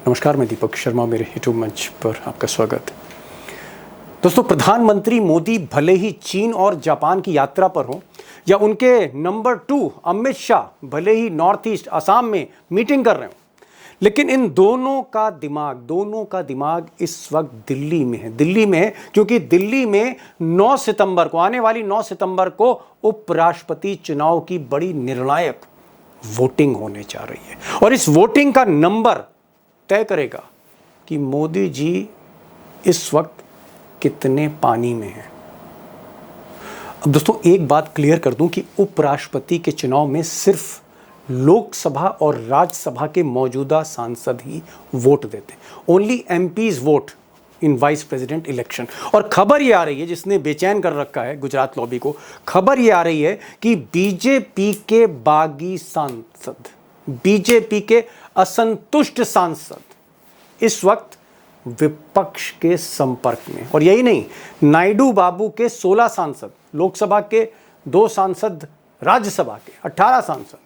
नमस्कार, मैं दीपक शर्मा, मेरे यूट्यूब मंच पर आपका स्वागत। दोस्तों, प्रधानमंत्री मोदी भले ही चीन और जापान की यात्रा पर हों या उनके नंबर 2 अमित शाह भले ही नॉर्थ ईस्ट असम में मीटिंग कर रहे हों, लेकिन इन दोनों का दिमाग इस वक्त दिल्ली में है। क्योंकि दिल्ली में 9 सितंबर को, आने वाली 9 सितंबर को उपराष्ट्रपति चुनाव की बड़ी निर्णायक वोटिंग होने जा रही है और इस वोटिंग का नंबर तय करेगा कि मोदी जी इस वक्त कितने पानी में हैं। अब दोस्तों, एक बात क्लियर कर दूं कि उपराष्ट्रपति के चुनाव में सिर्फ लोकसभा और राज्यसभा के मौजूदा सांसद ही वोट देते हैं। Only MPs vote in vice president election. और खबर ये आ रही है, जिसने बेचैन कर रखा है गुजरात लॉबी को, खबर ये आ रही है कि बीजेपी के बागी सांसद, बीजेपी के असंतुष्ट सांसद इस वक्त विपक्ष के संपर्क में। और यही नहीं, नायडू बाबू के 16 सांसद, लोकसभा के 2 सांसद, राज्यसभा के 18 सांसद,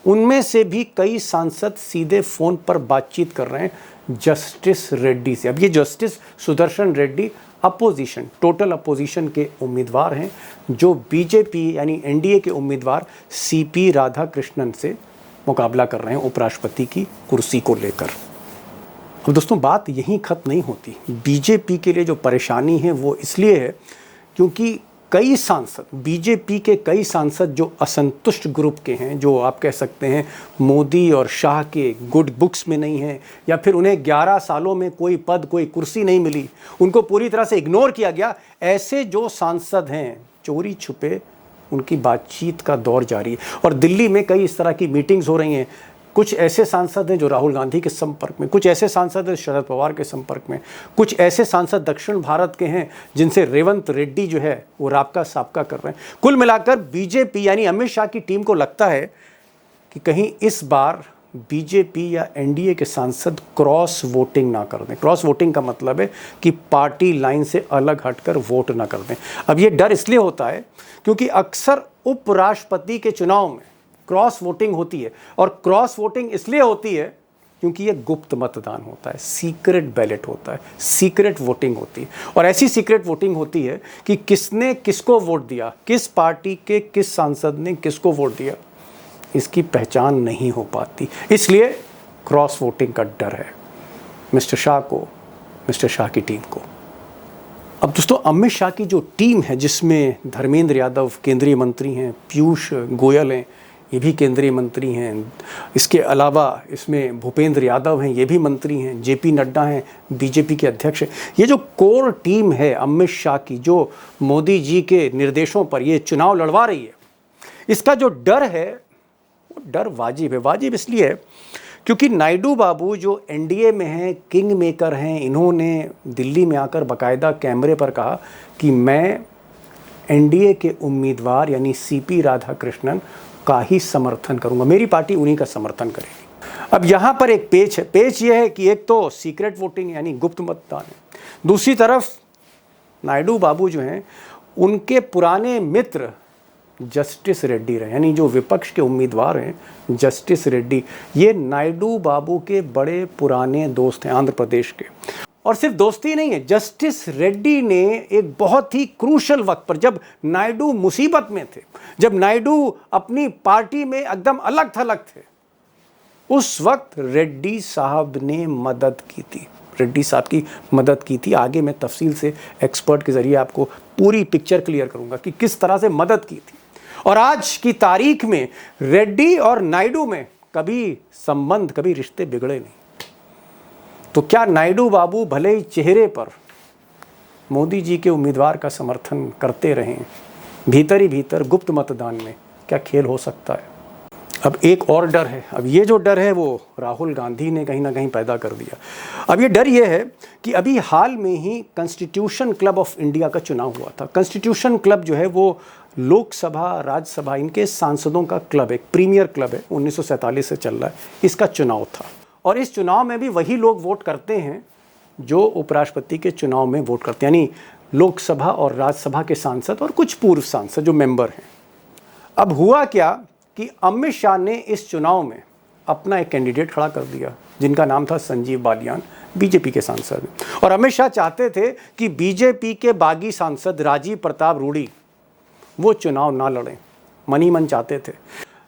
उनमें से भी कई सांसद सीधे फोन पर बातचीत कर रहे हैं जस्टिस रेड्डी से। अब ये justice Sudarshan Reddy opposition, total opposition के उम्मीदवार हैं, जो बीजेपी यानी एनडीए के उम्मीदवार सीपी राधाकृष्णन से मुकाबला कर रहे हैं उपराष्ट्रपति की कुर्सी को लेकर। अब दोस्तों, बात यहीं खत्म नहीं होती। बीजेपी के लिए जो परेशानी है वो इसलिए है क्योंकि कई सांसद, बीजेपी के कई सांसद जो असंतुष्ट ग्रुप के हैं, जो आप कह सकते हैं मोदी और शाह के गुड बुक्स में नहीं हैं, या फिर उन्हें 11 सालों में कोई पद, कोई कुर्सी नहीं मिली, उनको पूरी तरह से इग्नोर किया गया, ऐसे जो सांसद हैं, चोरी छुपे उनकी बातचीत का दौर जारी है। और दिल्ली में कई इस तरह की मीटिंग्स हो रही हैं। कुछ ऐसे सांसद हैं जो राहुल गांधी के संपर्क में, कुछ ऐसे सांसद हैं शरद पवार के संपर्क में, कुछ ऐसे सांसद दक्षिण भारत के हैं जिनसे रेवंत रेड्डी जो है वो राबका साबका कर रहे हैं। कुल मिलाकर बीजेपी यानी अमित शाह की टीम को लगता है कि कहीं इस बार बीजेपी या एनडीए के सांसद क्रॉस वोटिंग ना कर दें। क्रॉस वोटिंग का मतलब है कि पार्टी लाइन से अलग हटकर वोट ना कर दें। अब ये डर इसलिए होता है क्योंकि अक्सर उपराष्ट्रपति के चुनाव में क्रॉस वोटिंग होती है, और क्रॉस वोटिंग इसलिए होती है क्योंकि ये गुप्त मतदान होता है, सीक्रेट बैलेट होता है, सीक्रेट वोटिंग होती है। और ऐसी सीक्रेट वोटिंग होती है कि किसने किसको वोट दिया, किस पार्टी के किस सांसद ने किसको वोट दिया, इसकी पहचान नहीं हो पाती। इसलिए क्रॉस वोटिंग का डर है मिस्टर शाह को, मिस्टर शाह की टीम को। अब दोस्तों, अमित शाह की जो टीम है, जिसमें धर्मेंद्र यादव केंद्रीय मंत्री हैं, पीयूष गोयल हैं, ये भी केंद्रीय मंत्री हैं, इसके अलावा इसमें भूपेंद्र यादव हैं, ये भी मंत्री हैं, जेपी नड्डा हैं, बीजेपी के अध्यक्ष हैं। ये जो कोर टीम है अमित शाह की, जो मोदी जी के निर्देशों पर ये चुनाव लड़वा रही है, इसका जो डर है वो डर वाजिब है। वाजिब इसलिए है क्योंकि नायडू बाबू जो एनडीए में हैं, किंग मेकर हैं, इन्होंने दिल्ली में आकर बाकायदा कैमरे पर कहा कि मैं एनडीए के उम्मीदवार यानी सीपी राधाकृष्णन का ही समर्थन करूंगा, मेरी पार्टी उन्हीं का समर्थन करेगी। अब यहाँ पर एक पेच है। पेच ये है कि एक तो सीक्रेट वोटिंग यानी गुप्त मतदान है, दूसरी तरफ नायडू बाबू जो हैं उनके पुराने मित्र जस्टिस रेड्डी रहे, यानी जो विपक्ष के उम्मीदवार हैं जस्टिस रेड्डी, ये नायडू बाबू के बड़े पुराने दोस्त हैं आंध्र प्रदेश के। और सिर्फ दोस्ती नहीं है, जस्टिस रेड्डी ने एक बहुत ही क्रूशल वक्त पर, जब नायडू मुसीबत में थे, जब नायडू अपनी पार्टी में एकदम अलग थलग थे, उस वक्त रेड्डी साहब ने मदद की थी, रेड्डी साहब की मदद की थी। आगे मैं तफसील से एक्सपर्ट के जरिए आपको पूरी पिक्चर क्लियर करूंगा कि किस तरह से मदद की थी। और आज की तारीख में रेड्डी और नायडू में कभी संबंध, कभी रिश्ते बिगड़े नहीं। तो क्या नायडू बाबू भले ही चेहरे पर मोदी जी के उम्मीदवार का समर्थन करते रहें, भीतर ही भीतर गुप्त मतदान में क्या खेल हो सकता है? अब एक और डर है। अब ये जो डर है वो राहुल गांधी ने कहीं ना कहीं पैदा कर दिया। अब ये डर ये है कि अभी हाल में ही कॉन्स्टिट्यूशन क्लब ऑफ इंडिया का चुनाव हुआ था। कॉन्स्टिट्यूशन क्लब जो है वो लोकसभा, राज्यसभा, इनके सांसदों का क्लब, एक प्रीमियर क्लब है, 1947 से चल रहा है। इसका चुनाव था और इस चुनाव में भी वही लोग वोट करते हैं जो उपराष्ट्रपति के चुनाव में वोट करते हैं, यानी लोकसभा और राज्यसभा के सांसद और कुछ पूर्व सांसद जो मेंबर हैं। अब हुआ क्या कि अमित शाह ने इस चुनाव में अपना एक कैंडिडेट खड़ा कर दिया जिनका नाम था संजीव बालियान, बीजेपी के सांसद। और अमित शाह चाहते थे कि बीजेपी के बागी सांसद राजीव प्रताप रूडी वो चुनाव ना लड़ें, मन ही मन चाहते थे।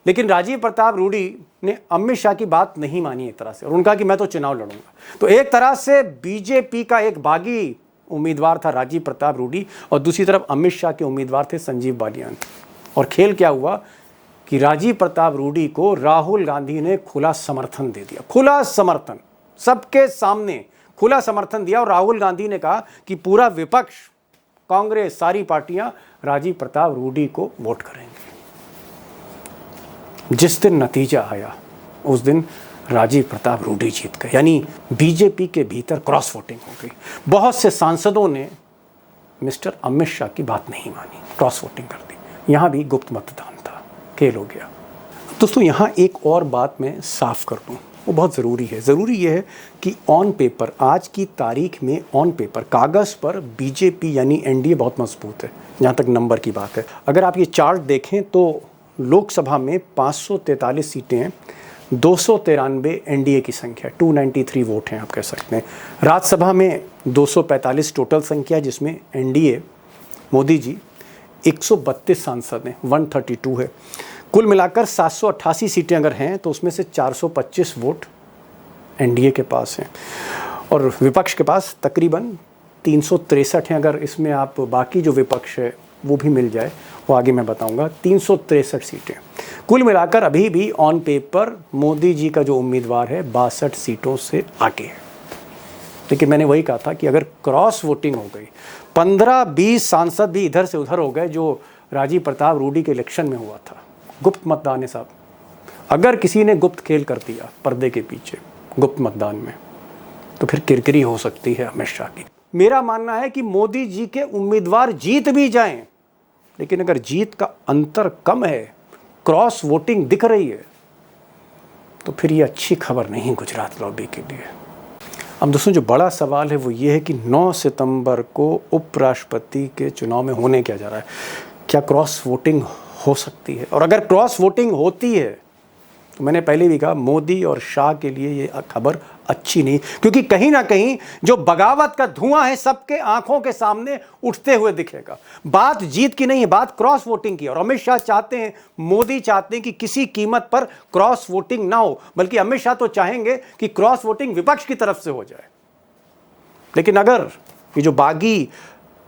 लेकिन राजीव प्रताप रूडी ने अमित शाह की बात नहीं मानी एक तरह से, और उनका कि मैं तो चुनाव लड़ूंगा। तो एक तरह से बीजेपी का एक बागी उम्मीदवार था राजीव प्रताप रूडी, और दूसरी तरफ अमित शाह के उम्मीदवार थे संजीव बालियान। और खेल क्या हुआ कि राजीव प्रताप रूडी को राहुल गांधी ने खुला समर्थन दे दिया, खुला समर्थन, सबके सामने खुला समर्थन दिया। और राहुल गांधी ने कहा कि पूरा विपक्ष, कांग्रेस, सारी पार्टियां राजीव प्रताप रूडी को वोट करेंगे। जिस दिन नतीजा आया उस दिन राजीव प्रताप रूडी जीत गए, यानी बीजेपी के भीतर क्रॉस वोटिंग हो गई। बहुत से सांसदों ने मिस्टर अमित शाह की बात नहीं मानी, क्रॉस वोटिंग कर दी। यहाँ भी गुप्त मतदान था, खेल हो गया। दोस्तों यहाँ एक और बात मैं साफ कर दूँ, वो बहुत ज़रूरी है। ज़रूरी यह है कि ऑन पेपर, आज की तारीख में ऑन पेपर, कागज़ पर बीजेपी यानी एनडीए बहुत मजबूत है जहाँ तक नंबर की बात है। अगर आप ये चार्ट देखें तो लोकसभा में 543 सीटें हैं, 293 एनडीए की संख्या, 293 वोट हैं आप कह सकते हैं। राज्यसभा में 245 टोटल संख्या, जिसमें एनडीए मोदी जी 132 सांसद हैं, 132 है। कुल मिलाकर 788 सीटें अगर हैं तो उसमें से 425 वोट एनडीए के पास हैं, और विपक्ष के पास तकरीबन 363 हैं। अगर इसमें आप बाकी जो विपक्ष है वो भी मिल जाए, वो आगे मैं बताऊंगा। 363 सीटें कुल मिलाकर अभी भी ऑन पेपर मोदी जी का जो उम्मीदवार है 62 सीटों से आगे है। लेकिन मैंने वही कहा था कि अगर क्रॉस वोटिंग हो गई, 15-20 सांसद भी इधर से उधर हो गए जो राजीव प्रताप रूडी के इलेक्शन में हुआ था। गुप्त मतदान है साहब, अगर किसी ने गुप्त खेल कर दिया पर्दे के पीछे गुप्त मतदान में, तो फिर किरकिरी हो सकती है अमित शाह की। मेरा मानना है कि मोदी जी के उम्मीदवार जीत भी जाएं, लेकिन अगर जीत का अंतर कम है, क्रॉस वोटिंग दिख रही है, तो फिर ये अच्छी खबर नहीं गुजरात लॉबी के लिए। अब दोस्तों जो बड़ा सवाल है वो ये है कि 9 सितंबर को उपराष्ट्रपति के चुनाव में होने क्या जा रहा है, क्या क्रॉस वोटिंग हो सकती है? और अगर क्रॉस वोटिंग होती है तो मैंने पहले भी कहा मोदी और शाह के लिए ये खबर अच्छी नहीं, क्योंकि कहीं ना कहीं जो बगावत का धुआं है सबके आंखों के सामने उठते हुए दिखेगा। बात जीत की नहीं है, बात क्रॉस वोटिंग की। और अमित शाह चाहते हैं, मोदी चाहते हैं कि किसी कीमत पर क्रॉस वोटिंग ना हो, बल्कि अमित शाह तो चाहेंगे कि क्रॉस वोटिंग विपक्ष की तरफ से हो जाए। लेकिन अगर ये जो बागी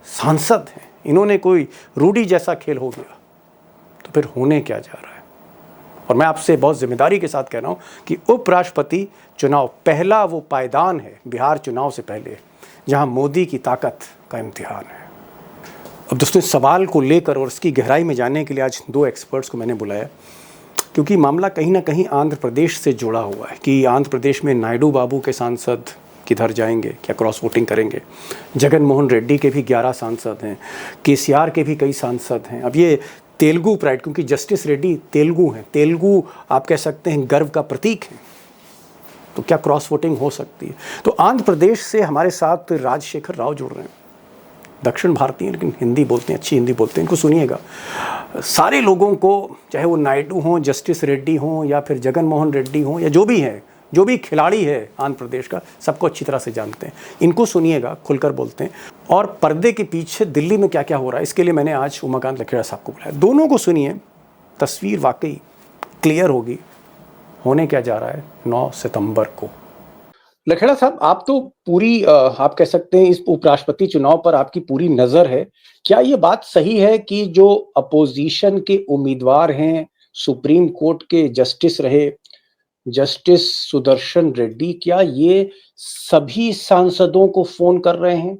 सांसद हैं इन्होंने कोई रूडी जैसा खेल हो गया, तो फिर होने क्या जा रहा है? और मैं आपसे बहुत जिम्मेदारी के साथ कह रहा हूं कि उपराष्ट्रपति चुनाव पहला वो पायदान है बिहार चुनाव से पहले जहां मोदी की ताकत का इम्तिहान है। अब दोस्तों इस सवाल को लेकर और इसकी गहराई में जानने के लिए आज 2 एक्सपर्ट्स को मैंने बुलाया, क्योंकि मामला कहीं ना कहीं आंध्र प्रदेश से जुड़ा हुआ है कि आंध्र प्रदेश में नायडू बाबू के सांसद किधर जाएंगे, क्या क्रॉस वोटिंग करेंगे। जगन मोहन रेड्डी के भी 11 सांसद हैं, केसीआर के भी कई सांसद हैं। अब ये तेलुगु प्राइड, क्योंकि जस्टिस रेड्डी तेलुगु हैं, तेलुगु आप कह सकते हैं गर्व का प्रतीक है, तो क्या क्रॉस वोटिंग हो सकती है? तो आंध्र प्रदेश से हमारे साथ राजशेखर राव जुड़ रहे हैं, दक्षिण भारतीय हैं लेकिन हिंदी बोलते हैं, अच्छी हिंदी बोलते हैं। इनको सुनिएगा। सारे लोगों को, चाहे वो नायडू हों, जस्टिस रेड्डी हों, या फिर जगन मोहन रेड्डी हों, या जो भी है, जो भी खिलाड़ी है आंध्र प्रदेश का, सबको अच्छी तरह से जानते हैं। इनको सुनिएगा, खुलकर बोलते हैं। और पर्दे के पीछे दिल्ली में क्या क्या हो रहा है, इसके लिए मैंने आज उमाकांत लखेड़ा साहब को बुलाया। दोनों को सुनिए, तस्वीर वाकई क्लियर होगी होने क्या जा रहा है 9 सितंबर को। लखेड़ा साहब, आप तो पूरी आप कह सकते हैं इस उपराष्ट्रपति चुनाव पर आपकी पूरी नजर है। क्या ये बात सही है कि जो अपोजिशन के उम्मीदवार हैं, सुप्रीम कोर्ट के जस्टिस रहे जस्टिस सुदर्शन रेड्डी, क्या ये सभी सांसदों को फोन कर रहे हैं,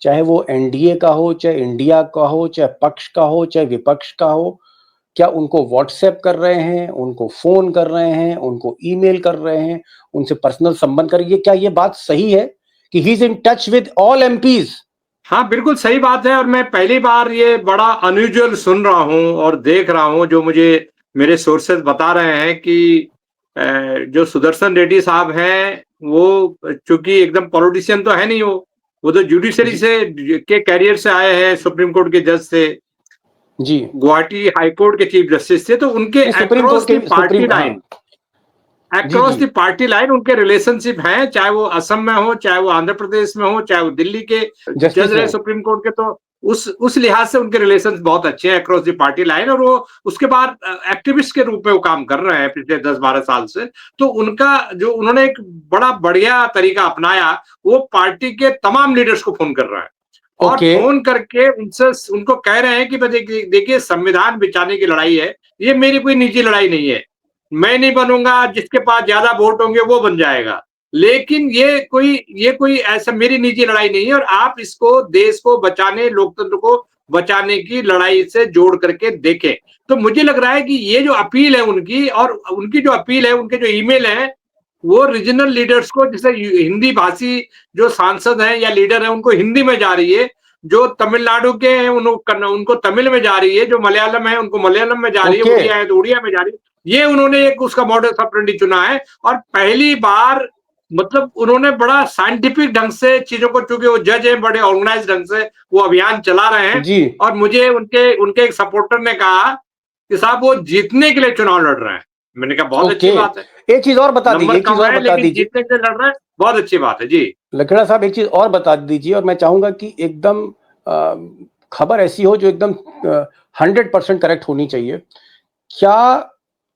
चाहे वो एनडीए का हो, चाहे इंडिया का हो, चाहे पक्ष का हो, चाहे विपक्ष का हो? क्या उनको व्हाट्सएप कर रहे हैं, उनको फोन कर रहे हैं, उनको ईमेल कर रहे हैं, उनसे पर्सनल संबंध कर? क्या ये बात सही है कि he is in touch with all MPs? हाँ, बिल्कुल सही बात है। और मैं पहली बार ये बड़ा अनयूजुअल सुन रहा हूँ और देख रहा हूँ, जो मुझे मेरे सोर्सेज बता रहे हैं कि जो सुदर्शन रेड्डी साहब हैं वो चूंकि एकदम पॉलिटिशियन तो है नहीं, वो तो जुडिशरी से के कैरियर से आए हैं, सुप्रीम कोर्ट के जज से जी, गुवाहाटी हाई कोर्ट के चीफ जस्टिस थे, तो उनके अक्रॉस की पार्टी लाइन जी अक्रॉस जी। द पार्टी लाइन उनके रिलेशनशिप हैं, चाहे वो असम में हो, चाहे वो आंध्र प्रदेश में हो, चाहे वो दिल्ली के जज जस्टिस रहे हैं। सुप्रीम कोर्ट के, तो उस लिहाज से उनके रिलेशन बहुत अच्छे हैं अक्रॉस द पार्टी लाइन। और वो उसके बाद एक्टिविस्ट के रूप में वो काम कर रहे हैं पिछले 10-12 साल से। तो उनका जो उन्होंने एक बड़ा बढ़िया तरीका अपनाया, वो पार्टी के तमाम लीडर्स को फोन कर रहा है और ओके। फोन करके उनसे उनको कह रहे हैं कि भाई देखिए संविधान बचाने की लड़ाई है, ये मेरी कोई निजी लड़ाई नहीं है। मैं नहीं बनूंगा, जिसके पास ज्यादा वोट होंगे वो बन जाएगा, लेकिन ये कोई ऐसा मेरी निजी लड़ाई नहीं है, और आप इसको देश को बचाने, लोकतंत्र को बचाने की लड़ाई से जोड़ करके देखें। तो मुझे लग रहा है कि ये जो अपील है उनकी, और उनकी जो अपील है, उनके जो ईमेल है, वो रीजनल लीडर्स को, जैसे हिंदी भाषी जो सांसद हैं या लीडर हैं, उनको हिंदी में जा रही है, जो तमिलनाडु के हैं उनको तमिल में जा रही है, जो मलयालम है उनको मलयालम में जा रही है, ओके। उड़िया है तो उड़िया में जा रही है। ये उन्होंने एक उसका मॉडल ऑपरेंडी चुना है, और पहली बार मतलब उन्होंने बड़ा साइंटिफिक ढंग से चीजों को, चूंकि वो जज है, बड़े ऑर्गेनाइज ढंग से वो अभियान चला रहे हैं। जी। और मुझे उनके उनके एक सपोर्टर ने कहा कि साहब वो जीतने के लिए चुनाव लड़ रहे हैं। मैंने कहा बहुत अच्छी ओके। बात है, एक चीज और बता दीजिए, नंबर एक चीज कम और है बता लेकिन दीजिए जीतने के लिए लड़ रहे हैं, बहुत अच्छी बात है जी। लखेड़ा साहब, एक चीज और बता दीजिए, और मैं चाहूंगा कि एकदम अ, खबर ऐसी हो जो एकदम 100% करेक्ट होनी चाहिए। क्या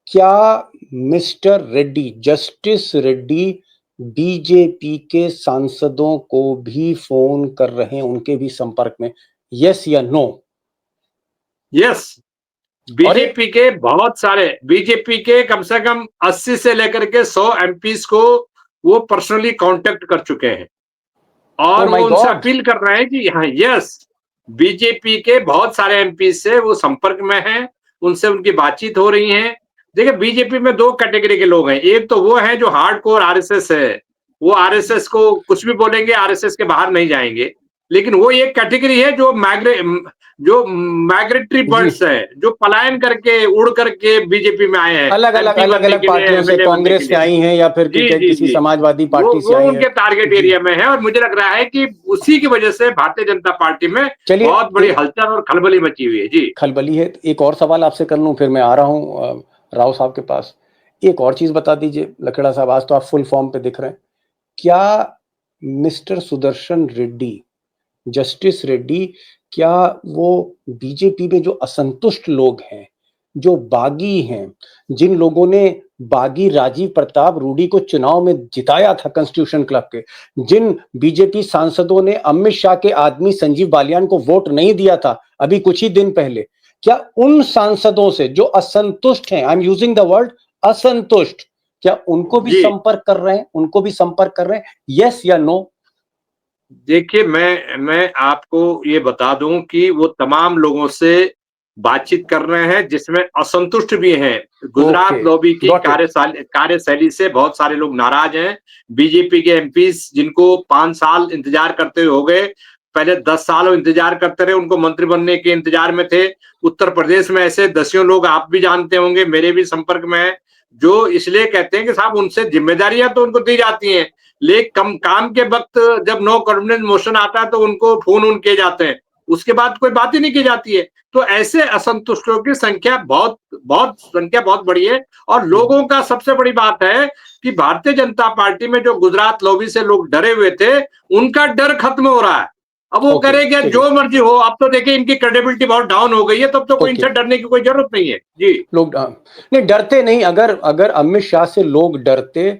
क्या mister Reddy, justice Reddy, BJP के सांसदों को भी फोन कर रहे हैं, उनके भी संपर्क में? यस या नो? यस, और बीजेपी के कम से कम 80 से लेकर के 100 एमपीस को वो पर्सनली कांटेक्ट कर चुके हैं, ओ और माय वो उनसे गॉड। अपील कर रहे हैं कि हाँ, यस, बीजेपी के बहुत सारे एमपी से वो संपर्क में हैं, उनसे उनकी बातचीत हो रही है। देखिए, बीजेपी में दो कैटेगरी के लोग हैं, एक तो वो है जो हार्डकोर आरएसएस है, वो आरएसएस को कुछ भी बोलेंगे, आरएसएस के बाहर नहीं जाएंगे। लेकिन वो एक कैटेगरी है जो माइग्रेटरी जी। बर्ड्स है, जो पलायन करके उड़ करके बीजेपी में आए हैं अलग अलग एमपी अलग बनने अलग के लिए, पार्टियों से, एमएलए बनने के कांग्रेस से लिए। आई हैं या फिर जी जी किसी जी, समाजवादी वो पार्टी से वो आई हैं। उनके टारगेट जी। एरिया में है, और मुझे लग रहा है कि उसी की वजह से भारतीय जनता पार्टी में चलिए, बहुत बड़ी हलचल और खलबली मची हुई है जी। खलबली है। एक और सवाल आपसे कर लूं, फिर मैं आ रहा हूं राव साहब के पास। एक और चीज बता दीजिए लखेड़ा साहब, आज तो आप फुल फॉर्म पे दिख रहे हैं। क्या मिस्टर सुदर्शन रेड्डी, जस्टिस रेड्डी, क्या वो बीजेपी में जो असंतुष्ट लोग हैं, जो बागी हैं, जिन लोगों ने बागी राजीव प्रताप रूडी को चुनाव में जिताया था कॉन्स्टिट्यूशन क्लब के, जिन बीजेपी सांसदों ने अमित शाह के आदमी संजीव बालियान को वोट नहीं दिया था अभी कुछ ही दिन पहले, क्या उन सांसदों से जो असंतुष्ट हैं, I am using the word असंतुष्ट, क्या उनको भी जी, संपर्क कर रहे हैं, उनको भी संपर्क कर रहे हैं? यस या नो? देखिए, मैं आपको ये बता दूं कि वो तमाम लोगों से बातचीत कर रहे हैं, जिसमें असंतुष्ट भी हैं। गुजरात ओके, लॉबी की गॉट इट। कार्यशैली से बहुत सारे लोग नाराज हैं। बीजेपी के एमपीस जिनको 5 साल इंतजार करते हुए हो गए, पहले 10 साल वो इंतजार करते रहे, उनको मंत्री बनने के इंतजार में थे। उत्तर प्रदेश में ऐसे दसियों लोग आप भी जानते होंगे, मेरे भी संपर्क में हैं, जो इसलिए कहते हैं कि साहब उनसे जिम्मेदारियां तो उनको दी जाती हैं, लेकिन कम काम के वक्त जब नो कॉन्फिडेंस मोशन आता है तो उनको फोन किए जाते हैं, उसके बाद कोई बात ही नहीं की जाती है। तो ऐसे असंतुष्टों की संख्या बहुत बड़ी है। और लोगों का सबसे बड़ी बात है कि भारतीय जनता पार्टी में जो गुजरात लॉबी से लोग डरे हुए थे, उनका डर खत्म हो रहा है। अब वो कह ओके, रहे कि चलिए। जो मर्जी हो, अब तो देखिए इनकी क्रेडिबिलिटी बहुत डाउन हो गई है, तब तो कोई ओके, इनसे डरने की कोई जरूरत नहीं है जी। लोग नहीं डरते नहीं। अगर अगर अमित शाह से लोग डरते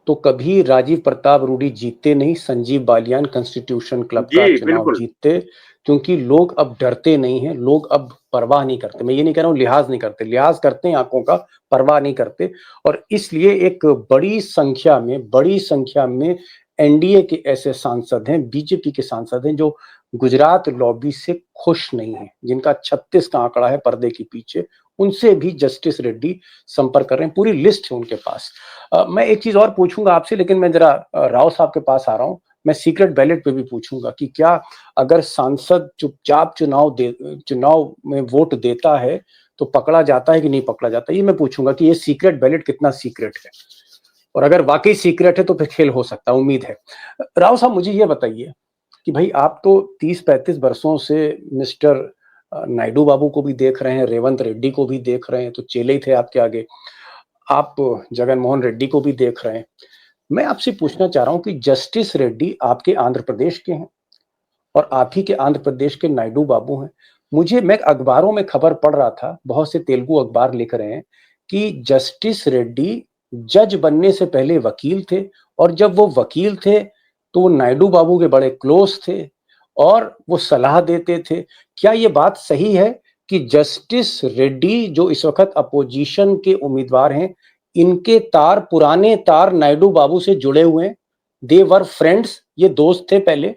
तो कभी राजीव प्रताप रूडी जीतते नहीं, संजीव बालियान कॉन्स्टिट्यूशन क्लब जी का चुनाव बिल्कुल। जीतते। क्योंकि लोग अब डरते नहीं हैं, लोग अब परवाह नहीं करते। मैं ये नहीं कह रहा हूं लिहाज नहीं करते, लिहाज करते हैं आंखों का, परवाह नहीं करते। और इसलिए एक बड़ी संख्या में एनडीए के ऐसे सांसद हैं, बीजेपी के सांसद हैं जो गुजरात लॉबी से खुश नहीं है, जिनका 36 का आंकड़ा है पर्दे के पीछे, उनसे भी जस्टिस रेड्डी संपर्क कर रहे हैं। पूरी लिस्ट है उनके पास। मैं एक चीज और पूछूंगा आपसे, लेकिन मैं जरा राव साहब के पास आ रहा हूं। मैं सीक्रेट बैलेट पे भी पूछूंगा कि क्या अगर सांसद चुपचाप चुनाव में वोट देता है तो पकड़ा जाता है कि नहीं पकड़ा जाता? ये मैं पूछूंगा कि ये सीक्रेट बैलेट कितना सीक्रेट है, और अगर वाकई सीक्रेट है तो फिर खेल हो सकता है, उम्मीद है। राव साहब, मुझे ये बताइए कि भाई आप तो 30-35 वर्षों से मिस्टर नायडू बाबू को भी देख रहे हैं, रेवंत रेड्डी को भी देख रहे हैं, तो चेले ही थे आपके आगे। आप जगन मोहन रेड्डी को भी देख रहे हैं। मैं आपसे पूछना चाह रहा हूं कि जस्टिस रेड्डी आपके आंध्र प्रदेश के हैं और आप ही के आंध्र प्रदेश के नायडू बाबू हैं। मैं अखबारों में खबर पढ़ रहा था, बहुत से तेलुगु अखबार लिख रहे हैं कि जस्टिस रेड्डी जज बनने से पहले वकील थे और जब वो वकील थे तो वो नायडू बाबू के बड़े क्लोज थे और वो सलाह देते थे। क्या ये बात सही है कि जस्टिस रेड्डी जो इस वक्त अपोजिशन के उम्मीदवार हैं, इनके तार पुराने तार नायडू बाबू से जुड़े हुए हैं? दे वर फ्रेंड्स, ये दोस्त थे पहले।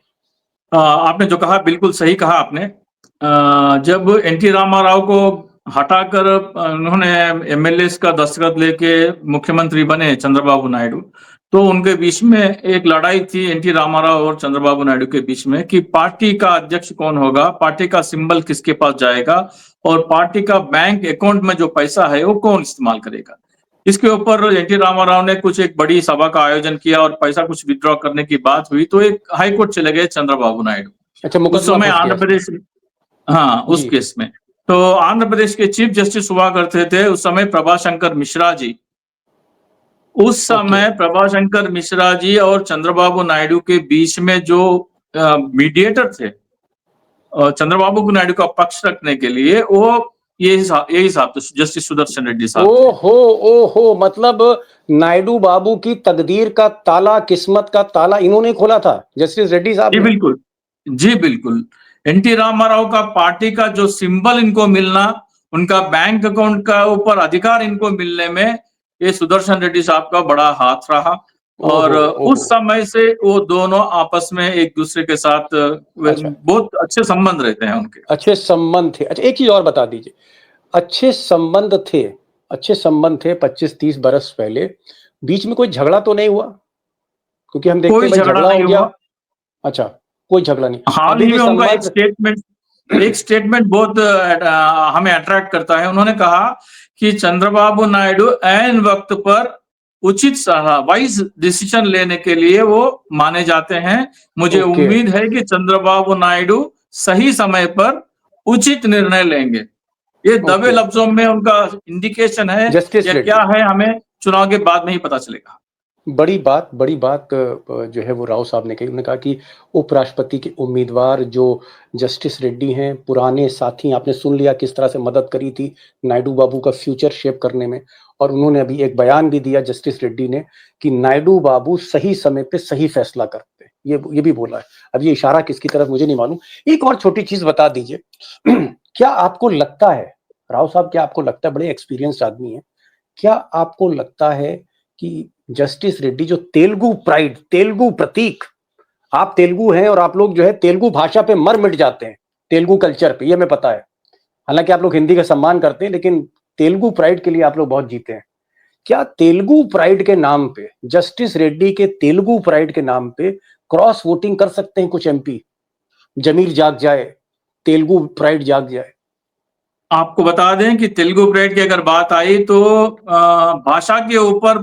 आपने जो कहा बिल्कुल सही कहा आपने। जब एनटी रामाराव को हटाकर उन्होंने एमएलएस का दस्तखत लेके मुख्यमंत्री बने चंद्रबाबू नायडू, तो उनके बीच में एक लड़ाई थी एनटी रामाराव और चंद्रबाबू नायडू के बीच में कि पार्टी का अध्यक्ष कौन होगा, पार्टी का सिंबल किसके पास जाएगा और पार्टी का बैंक अकाउंट में जो पैसा है वो कौन इस्तेमाल करेगा। इसके ऊपर एनटी रामाराव ने कुछ एक बड़ी सभा का आयोजन किया और पैसा कुछ विड्रॉ करने की बात हुई तो एक हाईकोर्ट चले गए चंद्रबाबू नायडू। अच्छा, उस मुकदमा समय फंस आंध्र गया। प्रदेश, हाँ, उस जी। केस में तो आंध्र प्रदेश के चीफ जस्टिस हुआ करते थे उस समय प्रभाशंकर मिश्रा जी। उस समय प्रभाशंकर मिश्रा जी और चंद्रबाबू नायडू के बीच में जो मीडिएटर थे चंद्रबाबू नायडू का पक्ष रखने के लिए, वो यही साहब थे, जस्टिस सुदर्शन रेड्डी साहब थे। ओहो ओहो, मतलब नायडू बाबू की तकदीर का ताला, किस्मत का ताला इन्होंने खोला था, जस्टिस रेड्डी साहब जी ने। बिल्कुल, जी बिल्कुल। एनटी रामाराव का पार्टी का जो सिंबल इनको मिलना, उनका बैंक अकाउंट का ऊपर अधिकार इनको मिलने में ये सुदर्शन रेड्डी साहब का बड़ा हाथ रहा और उस समय से वो दोनों आपस में एक दूसरे के साथ अच्छा। बहुत अच्छे संबंध रहते हैं उनके। अच्छे संबंध थे। अच्छा, एक चीज और बता दीजिए, अच्छे संबंध थे, अच्छे संबंध थे 25-30 बरस पहले, बीच में कोई झगड़ा तो नहीं हुआ? क्योंकि हम देखते कोई हैं भाई झगड़ा झगड़ा नहीं हो गया। हुआ। अच्छा, कोई झगड़ा नहीं, हाल अभी ही भी में उनका संबंध। एक स्टेटमेंट बहुत हमें अट्रैक्ट करता है। उन्होंने कहा कि चंद्रबाबू नायडू ऐन वक्त पर उचित वाइज डिसीजन लेने के लिए वो माने जाते हैं। मुझे उम्मीद है कि चंद्रबाबू नायडू सही समय पर उचित निर्णय लेंगे। ये दबे लफ्जों में उनका इंडिकेशन है या क्या है, हमें चुनाव के बाद में ही पता चलेगा। बड़ी बात जो है वो राव साहब ने कही। उन्होंने कहा कि उपराष्ट्रपति के उम्मीदवार जो जस्टिस रेड्डी हैं, पुराने साथी, आपने सुन लिया किस तरह से मदद करी थी नायडू बाबू का फ्यूचर शेप करने में। और उन्होंने अभी एक बयान भी दिया जस्टिस रेड्डी ने कि नायडू बाबू सही समय पे सही फैसला करते हैं, ये भी बोला है। अब ये इशारा किसकी तरफ मुझे नहीं मालूम। एक और छोटी चीज बता दीजिए, क्या आपको लगता है राव साहब, क्या आपको लगता है, बड़े एक्सपीरियंस्ड आदमी है, क्या आपको लगता है कि जस्टिस रेड्डी जो तेलुगु प्राइड, तेलुगु प्रतीक, आप तेलुगु हैं और आप लोग जो है तेलुगु भाषा पे मर मिट जाते हैं, तेलुगु कल्चर पे, ये हमें पता है। हालांकि आप लोग हिंदी का सम्मान करते हैं, लेकिन तेलुगु प्राइड के लिए आप लोग बहुत जीते हैं। क्या तेलुगु प्राइड के नाम पे, जस्टिस रेड्डी के तेलुगु प्राइड के नाम पे क्रॉस वोटिंग कर सकते हैं कुछ एमपी? जमीर जाग जाए, तेलुगु प्राइड जाग जाए। आपको बता दें कि तेलुगु प्राइड की अगर बात आई तो भाषा के ऊपर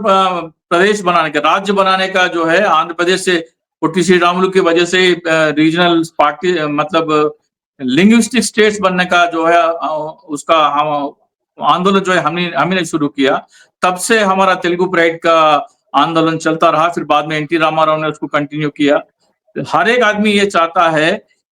प्रदेश बनाने का, राज्य बनाने का जो है, आंध्र प्रदेश से पुट्टी श्रीरामुलु की वजह से रीजनल पार्टी, मतलब लिंग्विस्टिक स्टेट्स बनने का जो है उसका आंदोलन जो है हमने शुरू किया। तब से हमारा तेलुगु प्राइड का आंदोलन चलता रहा। फिर बाद में एनटी रामाराव ने उसको कंटिन्यू किया। हर एक आदमी ये चाहता है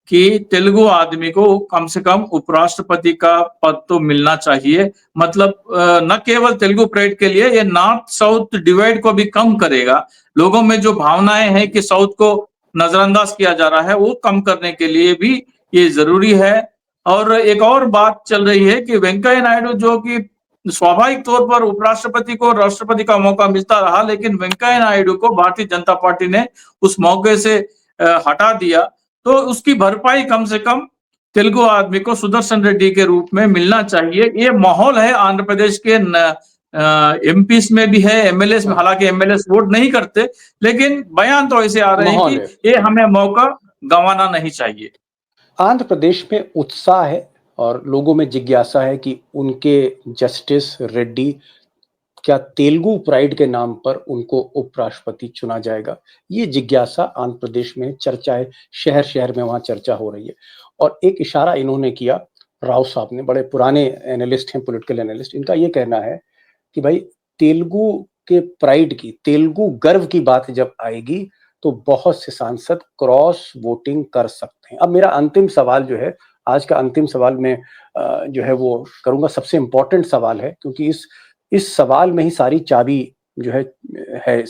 कि तेलुगु आदमी को कम से कम उपराष्ट्रपति का पद तो मिलना चाहिए। मतलब न केवल तेलुगु प्राइड के लिए, ये नॉर्थ साउथ डिवाइड को भी कम करेगा। लोगों में जो भावनाएं हैं कि साउथ को नजरअंदाज किया जा रहा है, वो कम करने के लिए भी ये जरूरी है। और एक और बात चल रही है कि वेंकैया नायडू, जो कि स्वाभाविक तौर पर उपराष्ट्रपति को राष्ट्रपति का मौका मिलता रहा, लेकिन वेंकैया नायडू को भारतीय जनता पार्टी ने उस मौके से हटा दिया, तो उसकी भरपाई कम से कम तेलुगु आदमी को सुदर्शन रेड्डी के रूप में मिलना चाहिए। ये माहौल है आंध्र प्रदेश के एमपीस में भी है, एमएलएस में। हालांकि एमएलएस वोट नहीं करते, लेकिन बयान तो ऐसे आ रहे हैं कि ये हमें मौका गंवाना नहीं चाहिए। आंध्र प्रदेश में उत्साह है और लोगों में जिज्ञासा है कि उनके जस्टिस रेड्डी, क्या तेलुगु प्राइड के नाम पर उनको उपराष्ट्रपति चुना जाएगा? ये जिज्ञासा आंध्र प्रदेश में चर्चा है, शहर शहर में वहां चर्चा हो रही है। और एक इशारा इन्होंने किया, राव साहब ने, बड़े पुराने एनालिस्ट हैं, पॉलिटिकल एनालिस्ट, इनका ये कहना है कि भाई तेलुगु के प्राइड की, तेलुगु गर्व की बात जब आएगी तो बहुत से सांसद क्रॉस वोटिंग कर सकते हैं। अब मेरा अंतिम सवाल जो है, आज का अंतिम सवाल मैं जो है वो करूंगा, सबसे इंपॉर्टेंट सवाल है, क्योंकि इस सवाल में ही सारी चाबी जो है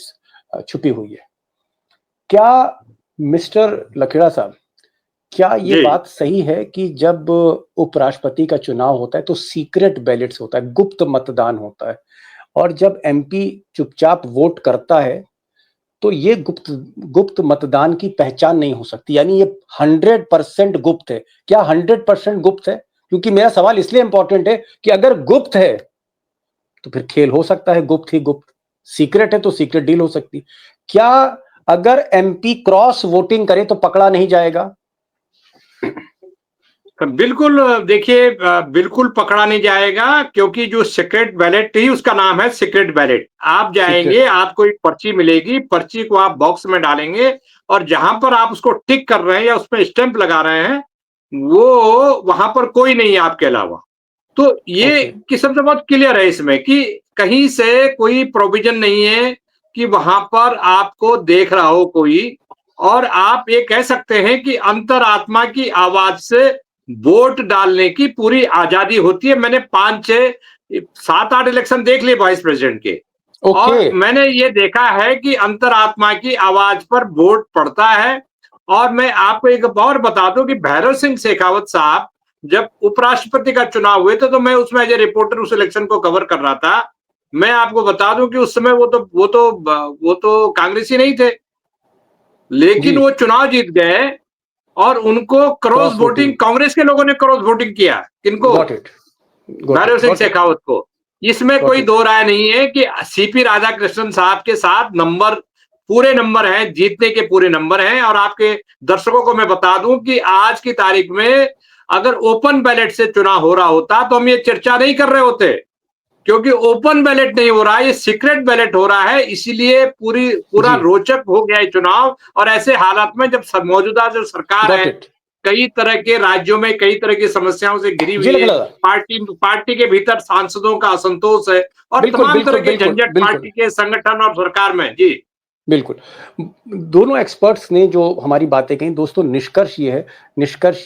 छुपी हुई है। क्या मिस्टर लखेड़ा साहब, क्या ये बात सही है कि जब उपराष्ट्रपति का चुनाव होता है तो सीक्रेट बैलेट्स होता है, गुप्त मतदान होता है, और जब एमपी चुपचाप वोट करता है तो ये गुप्त मतदान की पहचान नहीं हो सकती, यानी ये 100% गुप्त है? क्या 100% गुप्त है? क्योंकि मेरा सवाल इसलिए इंपॉर्टेंट है कि अगर गुप्त है तो फिर खेल हो सकता है गुप्त ही गुप्त, सीक्रेट है तो सीक्रेट डील हो सकती। क्या अगर एमपी क्रॉस वोटिंग करे तो पकड़ा नहीं जाएगा? बिल्कुल, देखिए, बिल्कुल पकड़ा नहीं जाएगा, क्योंकि जो सीक्रेट बैलेट ही उसका नाम है, सीक्रेट बैलेट। आप जाएंगे, आपको एक पर्ची मिलेगी, पर्ची को आप बॉक्स में डालेंगे और जहां पर आप उसको टिक कर रहे हैं या उसमें स्टैंप लगा रहे हैं, वो वहां पर कोई नहीं है आपके अलावा। तो ये किस्म से बहुत क्लियर है इसमें कि कहीं से कोई प्रोविजन नहीं है कि वहां पर आपको देख रहा हो कोई, और आप ये कह सकते हैं कि अंतरात्मा की आवाज से वोट डालने की पूरी आजादी होती है। मैंने 5, 6, 7, 8 इलेक्शन देख लिए वाइस प्रेसिडेंट के, और मैंने ये देखा है कि अंतरात्मा की आवाज पर वोट पड़ता है। और मैं आपको एक और बता दूं कि भैरव सिंह शेखावत साहब जब उपराष्ट्रपति का चुनाव हुए थे तो मैं उसमें एज ए रिपोर्टर उस इलेक्शन को कवर कर रहा था। मैं आपको बता दूं कि उस समय वो तो कांग्रेसी नहीं थे, लेकिन वो चुनाव जीत गए और उनको क्रॉस वोटिंग, कांग्रेस के लोगों ने क्रॉस वोटिंग किया। किनको? भैरव सिंह शेखावत को। इसमें कोई दो राय नहीं है कि सीपी राधाकृष्णन साहब के साथ पूरे नंबर हैं, जीतने के पूरे नंबर हैं। और आपके दर्शकों को मैं बता दूं कि आज की तारीख में अगर ओपन बैलेट से चुनाव हो रहा होता तो हम ये चर्चा नहीं कर रहे होते, क्योंकि ओपन बैलेट नहीं हो रहा है, ये सीक्रेट बैलेट हो रहा है। इसीलिए पूरा रोचक हो गया है चुनाव। और ऐसे हालात में जब मौजूदा जो सरकार है, कई तरह के राज्यों में कई तरह की समस्याओं से घिरी हुई है, पार्टी के भीतर सांसदों का असंतोष है और तमाम तरह के झंझट पार्टी के संगठन और सरकार में। जी बिल्कुल, दोनों एक्सपर्ट्स ने जो हमारी बातें कही, दोस्तों निष्कर्ष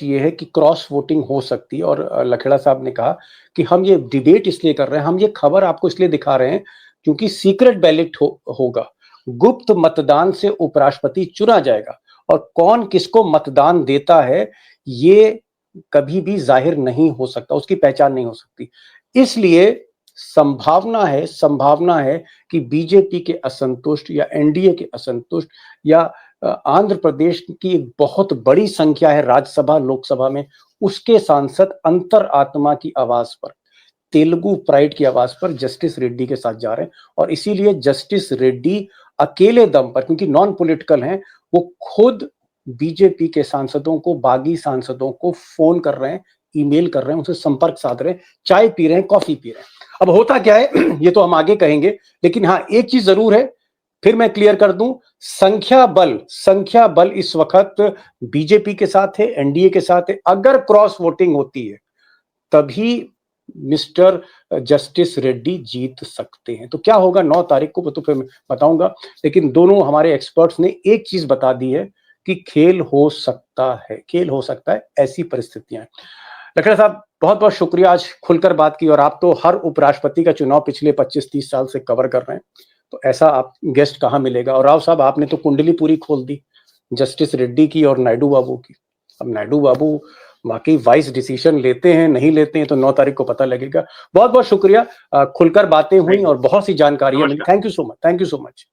ये है कि क्रॉस वोटिंग हो सकती है। और लखेड़ा साहब ने कहा कि हम ये डिबेट इसलिए कर रहे हैं, हम ये खबर आपको इसलिए दिखा रहे हैं क्योंकि सीक्रेट बैलेट होगा, गुप्त मतदान से उपराष्ट्रपति चुना जाएगा, और कौन किसको मतदान देता है ये कभी भी जाहिर नहीं हो सकता, उसकी पहचान नहीं हो सकती। इसलिए संभावना है कि बीजेपी के असंतुष्ट या एनडीए के असंतुष्ट या आंध्र प्रदेश की एक बहुत बड़ी संख्या है राज्यसभा लोकसभा में, उसके सांसद अंतरात्मा की आवाज पर, तेलुगु प्राइड की आवाज पर जस्टिस रेड्डी के साथ जा रहे हैं। और इसीलिए जस्टिस रेड्डी अकेले दम पर, क्योंकि नॉन पॉलिटिकल हैं, वो खुद बीजेपी के सांसदों को, बागी सांसदों को फोन कर रहे हैं, ईमेल कर रहे हैं, उनसे संपर्क साध रहे हैं, चाय पी रहे हैं, कॉफी पी रहे हैं। अब होता क्या है ये तो हम आगे कहेंगे, लेकिन हाँ एक चीज जरूर है, फिर मैं क्लियर कर दूं, संख्या बल इस वक्त बीजेपी के साथ है, एनडीए के साथ है। अगर क्रॉस वोटिंग होती है तभी मिस्टर जस्टिस रेड्डी जीत सकते हैं। तो क्या होगा 9 तारीख को तो फिर मैं बताऊंगा, लेकिन दोनों हमारे एक्सपर्ट्स ने एक चीज बता दी है कि खेल हो सकता है, ऐसी परिस्थितियां। लखेड़ा साहब बहुत बहुत शुक्रिया, आज खुलकर बात की। और आप तो हर उपराष्ट्रपति का चुनाव पिछले 25-30 साल से कवर कर रहे हैं, तो ऐसा आप गेस्ट कहाँ मिलेगा। और राव साहब आपने तो कुंडली पूरी खोल दी जस्टिस रेड्डी की और नायडू बाबू की। अब नायडू बाबू वाकई वाइस डिसीजन लेते हैं नहीं लेते हैं तो 9 तारीख को पता लगेगा। बहुत बहुत शुक्रिया, खुलकर बातें हुई और बहुत सी जानकारियां मिली। Thank you so much.